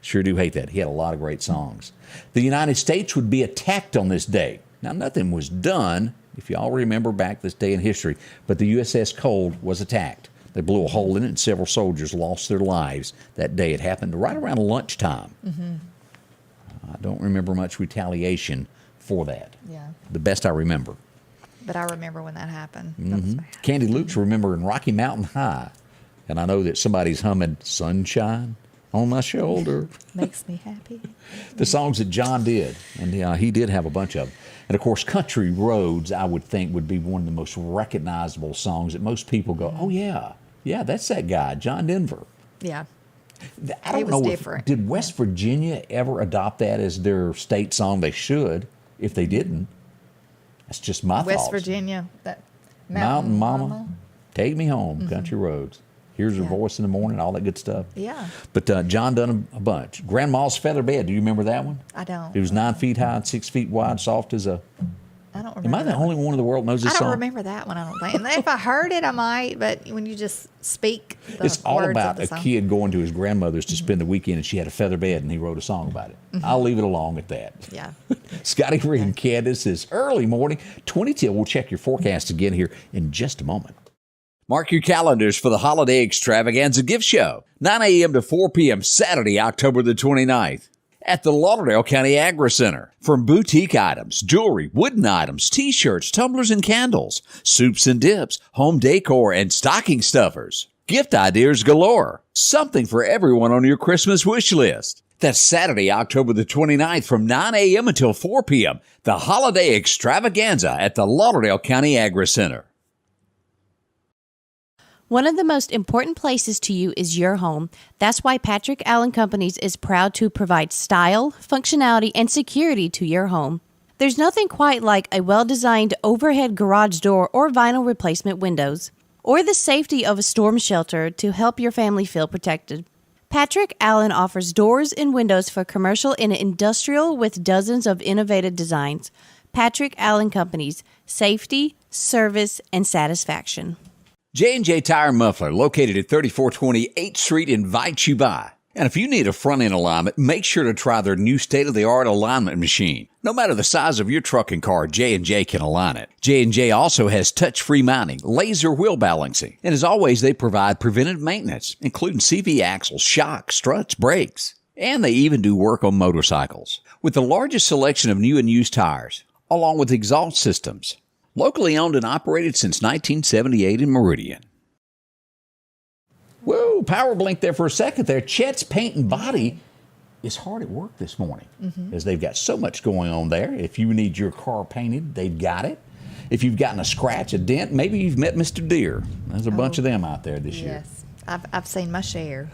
Sure do hate that. He had a lot of great songs. The United States would be attacked on this day. Now, nothing was done, if you all remember back this day in history, but the USS Cole was attacked. They blew a hole in it, and several soldiers lost their lives that day. It happened right around lunchtime. I don't remember much retaliation for that. Yeah. The best I remember. But I remember when that happened. That was bad. Candy Luke's remembering Rocky Mountain High. And I know that somebody's humming Sunshine on My Shoulder. Makes me happy. The songs that John did. And he did have a bunch of them. And, of course, Country Roads, I would think, would be one of the most recognizable songs that most people go, oh, yeah. Yeah, that's that guy, John Denver. Yeah. I don't It was know different. Did West Virginia ever adopt that as their state song? They should. If they didn't, that's just my thoughts. West Virginia. That Mountain Mama, take me home, Country Roads. Here's her voice in the morning, all that good stuff. Yeah. But John done a bunch. Grandma's Feather Bed, do you remember that one? I don't. It was 9 feet high and 6 feet wide, soft as a... I don't remember. Am I the that only one in the world knows this I don't song? remember that one, I don't think. And if I heard it, I might, but when you just speak the It's all words about of the a song. kid going to his grandmother's to spend the weekend, and she had a feather bed, and he wrote a song about it. I'll leave it alone at that. Yeah. Scotty Ray and Candace is early morning, 20 till. We'll check your forecast again here in just a moment. Mark your calendars for the Holiday Extravaganza Gift Show, 9 a.m. to 4 p.m. Saturday, October the 29th. At the Lauderdale County Agri Center. From boutique items, jewelry, wooden items, T-shirts, tumblers and candles, soups and dips, home decor, and stocking stuffers. Gift ideas galore. Something for everyone on your Christmas wish list. That's Saturday, October the 29th from 9 a.m. until 4 p.m. The Holiday Extravaganza at the Lauderdale County Agri Center. One of the most important places to you is your home. That's why Patrick Allen Companies is proud to provide style, functionality, and security to your home. There's nothing quite like a well-designed overhead garage door or vinyl replacement windows, or the safety of a storm shelter to help your family feel protected. Patrick Allen offers doors and windows for commercial and industrial with dozens of innovative designs. Patrick Allen Companies, safety, service, and satisfaction. J&J Tire and Muffler, located at 3420 8th Street, invites you by. And if you need a front-end alignment, make sure to try their new state-of-the-art alignment machine. No matter the size of your truck and car, J&J can align it. J&J also has touch-free mounting, laser wheel balancing, and as always, they provide preventive maintenance, including CV axles, shocks, struts, brakes. And they even do work on motorcycles. With the largest selection of new and used tires, along with exhaust systems. Locally owned and operated since 1978 in Meridian. Whoa, power blink there for a second there. Chet's Paint and Body is hard at work this morning as they've got so much going on there. If you need your car painted, they've got it. If you've gotten a scratch, a dent, maybe you've met Mr. Deere. There's a bunch of them out there this year. Yes. I've seen my share.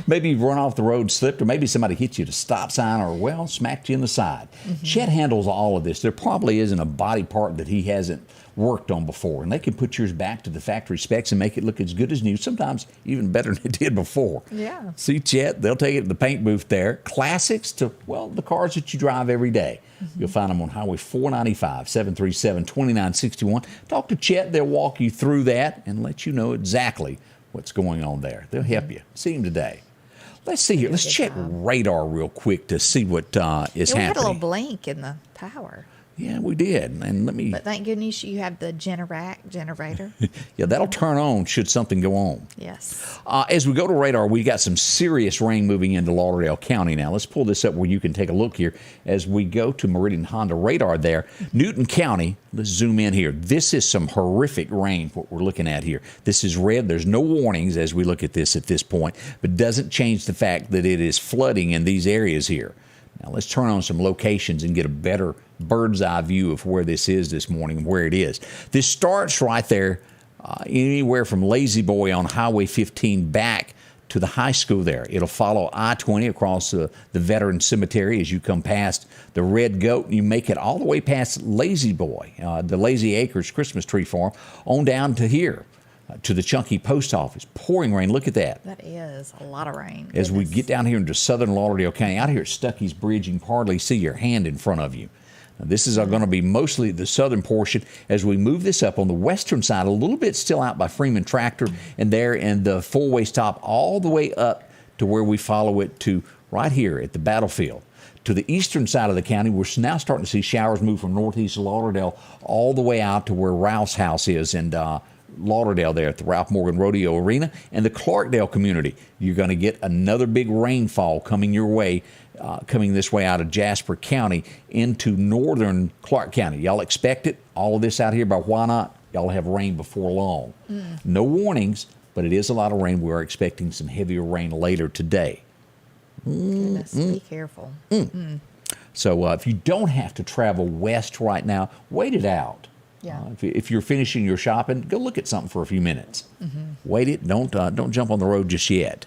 Maybe you've run off the road, slipped, or maybe somebody hit you at a stop sign or, well, smacked you in the side. Chet handles all of this. There probably isn't a body part that he hasn't worked on before, and they can put yours back to the factory specs and make it look as good as new, sometimes even better than it did before. Yeah. See Chet, they'll take it to the paint booth there. Classics to, well, the cars that you drive every day. You'll find them on Highway 495, 737-2961. Talk to Chet. They'll walk you through that and let you know exactly what's going on there. They'll help you. See him today. Let's see here. Let's check radar real quick to see what is We happening. had a little blink in the power. Yeah, we did. And let me... But thank goodness you have the generator. Yeah, that'll turn on should something go on. Yes. As we go to radar, we got some serious rain moving into Lauderdale County now. Let's pull this up where you can take a look here as we go to Meridian Honda radar there. Newton County, let's zoom in here. This is some horrific rain, what we're looking at here. This is red. There's no warnings as we look at this point, but doesn't change the fact that it is flooding in these areas here. Now let's turn on some locations and get a better bird's eye view of where this is this morning and where it is. This starts right there, anywhere from Lazy Boy on Highway 15 back to the high school there. It'll follow I-20 across the Veteran Cemetery as you come past the Red Goat, and you make it all the way past Lazy Boy, the Lazy Acres Christmas Tree Farm, on down to here, to the Chunky Post Office. Pouring rain. Look at that. That is a lot of rain. As we get down here into southern Lauderdale County, out here at Stuckey's Bridge, you can hardly see your hand in front of you. Now, this is going to be mostly the southern portion. As we move this up on the western side, a little bit still out by Freeman Tractor, and there in the four-way stop all the way up to where we follow it to right here at the battlefield. To the eastern side of the county, we're now starting to see showers move from northeast Lauderdale all the way out to where Ralph's house is, and Lauderdale there at the Ralph Morgan Rodeo Arena, and the Clarkdale community. You're going to get another big rainfall coming your way, coming this way out of Jasper County into northern Clark County. Y'all expect it? All of this out here, but why not? Y'all have rain before long. No warnings, but it is a lot of rain. We are expecting some heavier rain later today. Goodness, be careful. So if you don't have to travel west right now, wait it out. Yeah. If you're finishing your shopping, go look at something for a few minutes. Wait it. Don't jump on the road just yet.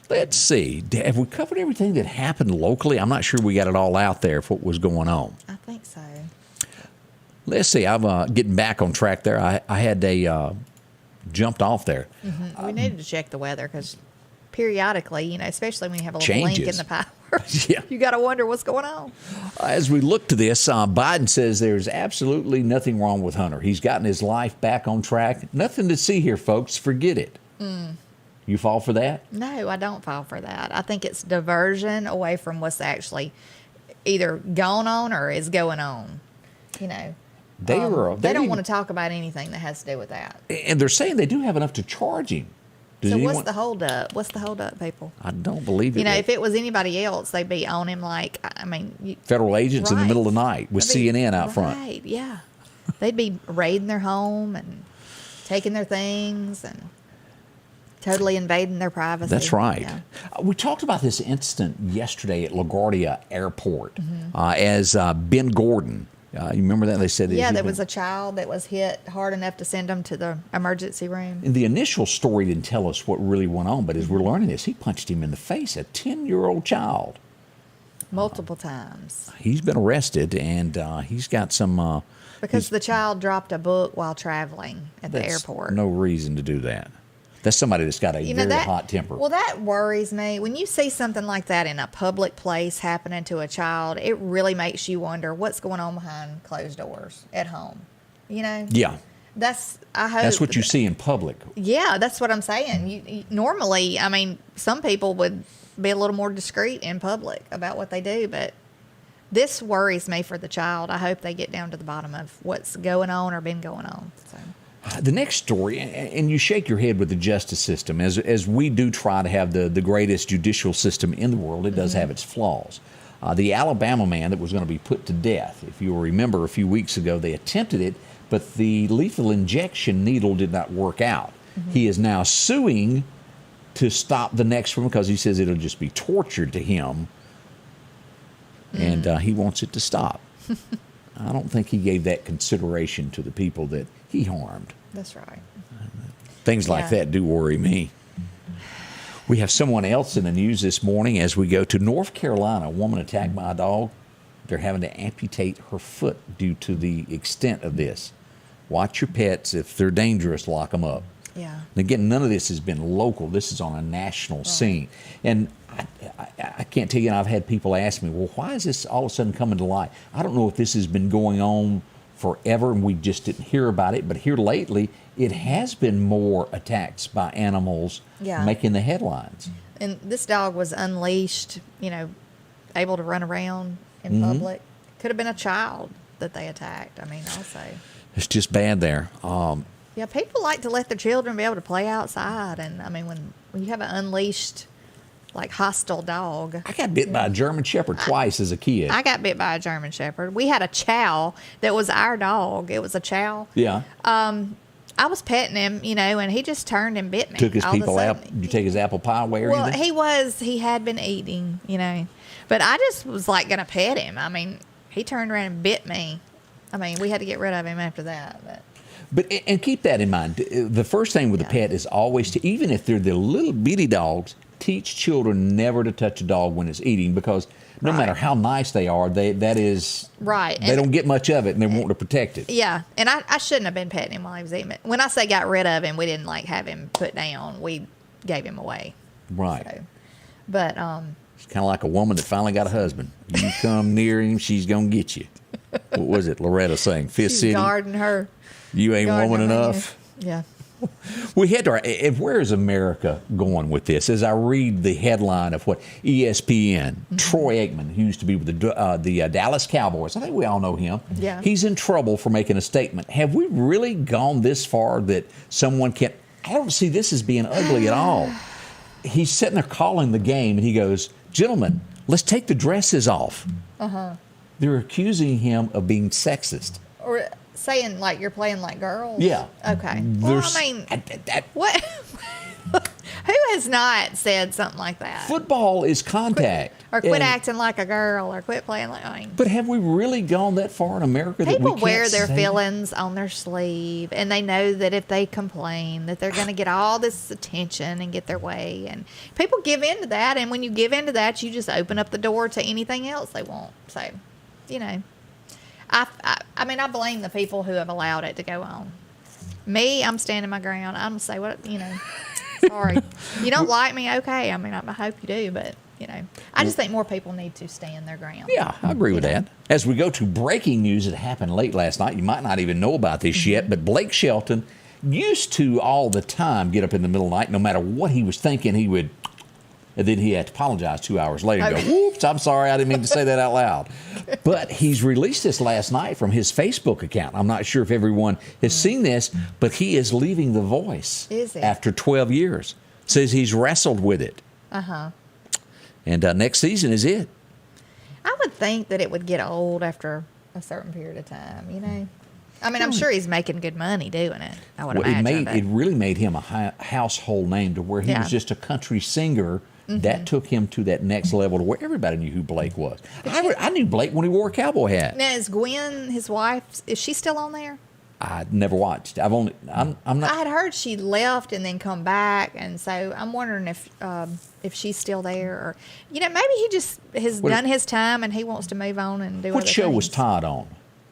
Let's see. Have we covered everything that happened locally? I'm not sure we got it all out there for what was going on. I think so. Let's see. I'm getting back on track there. I had jumped off there. We needed to check the weather because periodically, especially when you have a little link in the power, Yeah. you got to wonder what's going on. As we look to this, Biden says there's absolutely nothing wrong with Hunter. He's gotten his life back on track. Nothing to see here, folks. Forget it. You fall for that? No, I don't fall for that. I think it's diversion away from what's actually either going on or is going on. They don't want to talk about anything that has to do with that. And they're saying they do have enough to charge him. So what's the holdup? What's the holdup, people? I don't believe it. If it was anybody else, they'd be on him like, federal agents in the middle of the night with CNN out front. Right, yeah. They'd be raiding their home and taking their things and totally invading their privacy. That's right. Yeah. We talked about this incident yesterday at LaGuardia Airport as Ben Gordon. You remember that? They said there was a child that was hit hard enough to send him to the emergency room. And the initial story didn't tell us what really went on, but as we're learning this, he punched him in the face, a 10-year-old child. Multiple times. He's been arrested, and he's got some... because the child dropped a book while traveling at the airport. No reason to do that. That's somebody that's got a very hot temper. Well, that worries me. When you see something like that in a public place happening to a child, it really makes you wonder what's going on behind closed doors at home. Yeah. I hope that's what you see in public. Yeah, that's what I'm saying. You normally, some people would be a little more discreet in public about what they do, but this worries me for the child. I hope they get down to the bottom of what's going on or been going on. So. The next story, and you shake your head with the justice system, as we do try to have the greatest judicial system in the world, it does have its flaws. The Alabama man that was going to be put to death, if you remember a few weeks ago, they attempted it, but the lethal injection needle did not work out. He is now suing to stop the next one because he says it'll just be torture to him, and he wants it to stop. I don't think he gave that consideration to the people that he harmed. That's right. Things like that do worry me. We have someone else in the news this morning as we go to North Carolina. A woman attacked by a dog. They're having to amputate her foot due to the extent of this. Watch your pets. If they're dangerous, lock them up. Yeah. And again, none of this has been local. This is on a national scene. And I can't tell you, and I've had people ask me, well, why is this all of a sudden coming to light? I don't know if this has been going on forever and we just didn't hear about it, but here lately it has been more attacks by animals making the headlines. And this dog was unleashed, able to run around in public. Could have been a child that they attacked. I'll say. It's just bad there. Yeah, people like to let their children be able to play outside. And, when you have an unleashed, hostile dog. I got bit by a German Shepherd twice as a kid. I got bit by a German Shepherd. We had a chow that was our dog. It was a chow. Yeah. I was petting him, and he just turned and bit me. Took his people out. Did you take his apple pie away or anything? He had been eating, But I just was like going to pet him. I mean, he turned around and bit me. I mean, we had to get rid of him after that. And keep that in mind. The first thing with a pet is always to, even if they're the little bitty dogs, teach children never to touch a dog when it's eating, because no matter how nice they are, that is right. They don't get much of it, and they want to protect it. Yeah, and I shouldn't have been petting him while he was eating it. When I say got rid of him, we didn't like have him put down. We gave him away. Right. So, but it's kind of like a woman that finally got a husband. You come near him, she's gonna get you. What was it Loretta saying? Fifth she's City. Guarding her. You ain't woman enough. Yeah. We had to. And where is America going with this? As I read the headline of what ESPN, Troy Aikman, who used to be with the Dallas Cowboys, I think we all know him. Yeah. He's in trouble for making a statement. Have we really gone this far that someone can't? I don't see this as being ugly at all. He's sitting there calling the game, and he goes, "Gentlemen, let's take the dresses off." They're accusing him of being sexist. Or saying like you're playing like girls. Yeah. Okay. Well, I mean, what? Who has not said something like that? Football is contact. Quit acting like a girl, or quit playing like. I mean, but have we really gone that far in America that we people can't wear their say feelings on their sleeve, and they know that if they complain, that they're going to get all this attention and get their way. And people give in to that, and when you give in to that, you just open up the door to anything else they want. So, you know. I mean, I blame the people who have allowed it to go on. Me, I'm standing my ground. I'm going to say what, sorry. You don't like me? Okay. I mean, I hope you do, but, I just think more people need to stand their ground. Yeah, I agree with that. As we go to breaking news that happened late last night, you might not even know about this yet, but Blake Shelton used to all the time get up in the middle of the night, no matter what he was thinking, he would... And then he had to apologize 2 hours later and go, "Whoops, I'm sorry, I didn't mean to say that out loud." But he's released this last night from his Facebook account. I'm not sure if everyone has seen this, but he is leaving The Voice. Is he? After 12 years. Says he's wrestled with it. And next season is it. I would think that it would get old after a certain period of time, I mean, I'm sure he's making good money doing it. I would imagine. It really made him a household name to where he was just a country singer. That took him to that next level to where everybody knew who Blake was. I knew Blake when he wore a cowboy hat. Now, is Gwen, his wife, is she still on there? I never watched. I'm not. I had heard she left and then come back, and so I'm wondering if she's still there, or maybe he just has done his time and he wants to move on and do. What show was Todd on?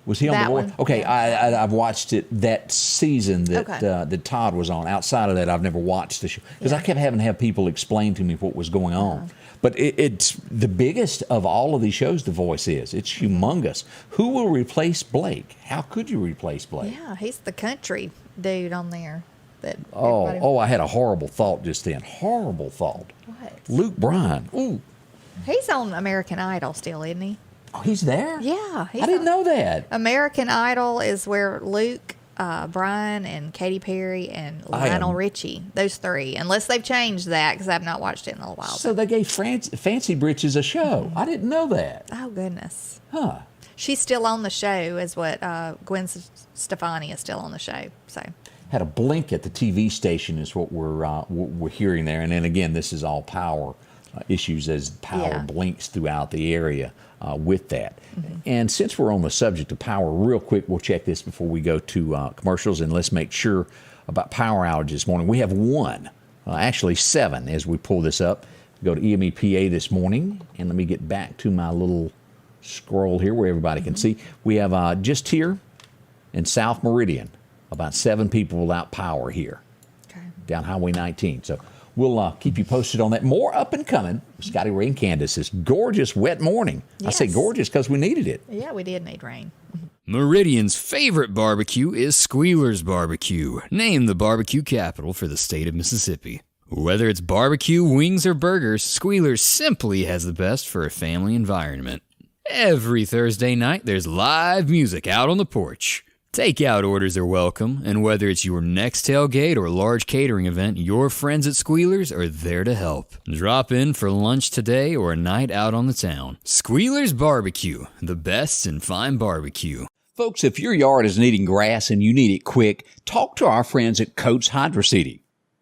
Was he on that The Voice? one? Okay, Yeah. I've watched it that season that Todd was on. Outside of that, I've never watched the show because I kept having to have people explain to me what was going on. But it's the biggest of all of these shows. The Voice is. It's humongous. Who will replace Blake? How could you replace Blake? Yeah, he's the country dude on there. I had a horrible thought just then. Horrible thought. What? Luke Bryan. Ooh. He's on American Idol still, isn't he? Oh, he's there? Yeah. I didn't know that. American Idol is where Luke, Brian, and Katy Perry, and Lionel Richie, those three, unless they've changed that because I've not watched it in a while. So they gave Fancy Britches a show. I didn't know that. Oh, goodness. Huh. She's still on the show, is what Gwen Stefani is still on the show. So had a blink at the TV station is what we're hearing there. And then again, this is all power issues as power blinks throughout the area with that. And since we're on the subject of power, real quick, we'll check this before we go to commercials, and let's make sure about power outages this morning. We have one, actually 7 as we pull this up. Go to EMEPA this morning, and let me get back to my little scroll here where everybody can see. We have just here in South Meridian, about 7 people without power here down Highway 19. So we'll keep you posted on that. More up and coming. Scotty Ray and Candace. This gorgeous wet morning. Yes. I say gorgeous because we needed it. yeah, we did need rain. Meridian's favorite barbecue is Squealer's Barbecue, named the barbecue capital for the state of Mississippi. Whether it's barbecue, wings, or burgers, Squealer's simply has the best for a family environment. Every Thursday night, there's live music out on the porch. Takeout orders are welcome, and whether it's your next tailgate or large catering event, your friends at Squealer's are there to help. Drop in for lunch today or a night out on the town. Squealer's Barbecue, the best in fine barbecue. Folks, if your yard is needing grass and you need it quick, talk to our friends at Coates Hydro Seeding.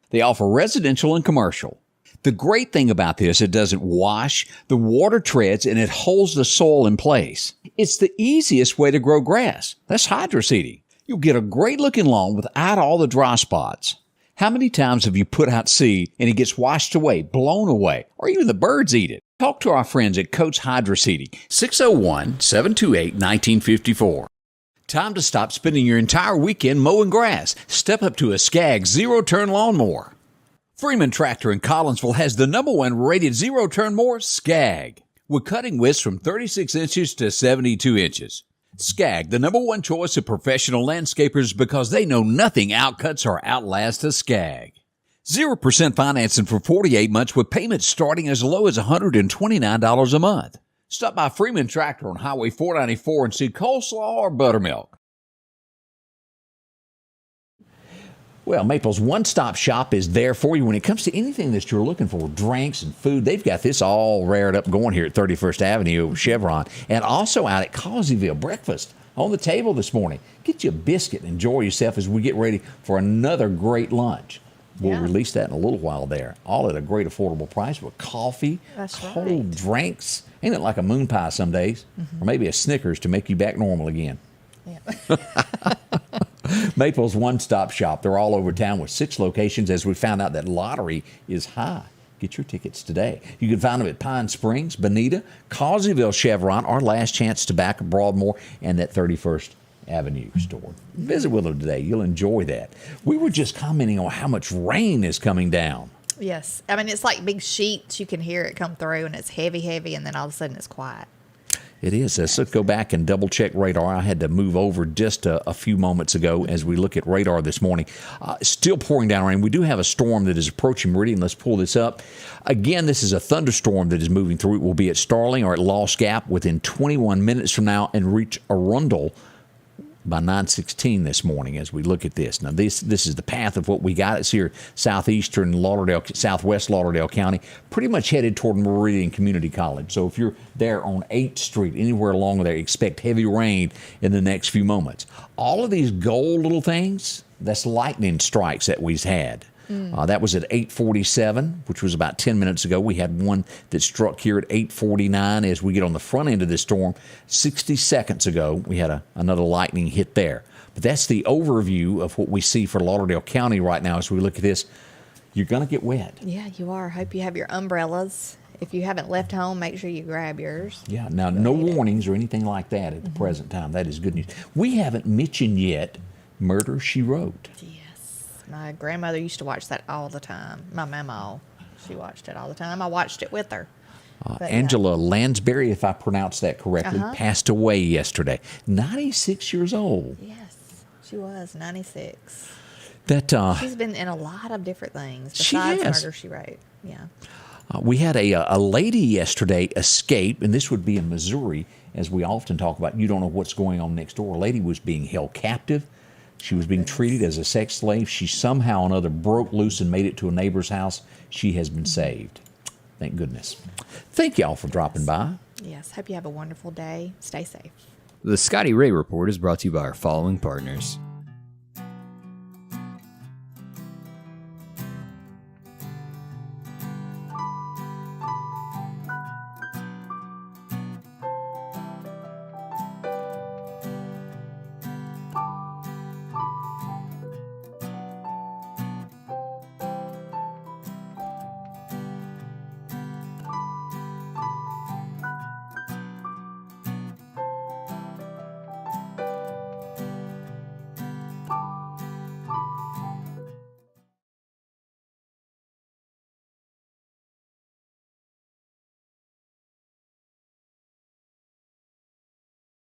They offer residential and commercial. The great thing about this, it doesn't wash, the water treads, and it holds the soil in place. It's the easiest way to grow grass. That's hydro seeding. You'll get a great looking lawn without all the dry spots. How many times have you put out seed and it gets washed away, blown away, or even the birds eat it? Talk to our friends at Coates Hydro Seeding, 601-728-1954. Time to stop spending your entire weekend mowing grass. Step up to a Skag zero-turn lawnmower. Freeman Tractor in Collinsville has the #1 rated zero-turn mower, Skag, with cutting widths from 36 inches to 72 inches. Skag, the #1 choice of professional landscapers because they know nothing outcuts or outlasts a Skag. 0% financing for 48 months with payments starting as low as $129 a month. Stop by Freeman Tractor on Highway 494 and see coleslaw or buttermilk. Well, Maple's one-stop shop is there for you when it comes to anything that you're looking for, drinks and food. They've got this all rared up going here at 31st Avenue over Chevron, and also out at Causeyville. Breakfast on the table this morning. Get you a biscuit and enjoy yourself as we get ready for another great lunch. We'll release that in a little while there, all at a great affordable price with coffee, cold drinks. Ain't it like a moon pie some days? Or maybe a Snickers to make you back normal again. Yeah. Maple's one-stop shop. They're all over town with 6 locations as we found out that lottery is high. Get your tickets today. You can find them at Pine Springs, Bonita, Causeyville Chevron, our Last Chance Tobacco, Broadmoor, and that 31st Avenue store. Visit with them today. You'll enjoy that. We were just commenting on how much rain is coming down. Yes. I mean, it's like big sheets. You can hear it come through, and it's heavy, heavy, and then all of a sudden it's quiet. It is. Let's go back and double-check radar. I had to move over just a few moments ago as we look at radar this morning. Still pouring down rain. We do have a storm that is approaching Meridian. Let's pull this up. Again, this is a thunderstorm that is moving through. It will be at Starling or at Lost Gap within 21 minutes from now and reach Arundel by 9:16 this morning as we look at this. Now, this is the path of what we got. It's here southwest Lauderdale County, pretty much headed toward Meridian Community College. So if you're there on 8th Street, anywhere along there, expect heavy rain in the next few moments. All of these gold little things, that's lightning strikes that we've had. That was at 8:47, which was about 10 minutes ago. We had one that struck here at 8:49 as we get on the front end of this storm. 60 seconds ago, we had another lightning hit there. But that's the overview of what we see for Lauderdale County right now as we look at this. You're going to get wet. Yeah, you are. Hope you have your umbrellas. If you haven't left home, make sure you grab yours. Yeah, now no warnings or anything like that at the present time. That is good news. We haven't mentioned yet Murder, She Wrote. My grandmother used to watch that all the time. My mama, she watched it all the time. I watched it with her. Angela Lansbury, if I pronounced that correctly, passed away yesterday. 96 years old. Yes, she was 96. She's been in a lot of different things besides Murder, She Wrote. Yeah. We had a lady yesterday escape, and this would be in Missouri, as we often talk about. You don't know what's going on next door. A lady was being held captive. She was being treated as a sex slave. She somehow or another broke loose and made it to a neighbor's house. She has been saved. Thank goodness. Thank y'all for dropping by. Yes. Hope you have a wonderful day. Stay safe. The Scotty Ray Report is brought to you by our following partners: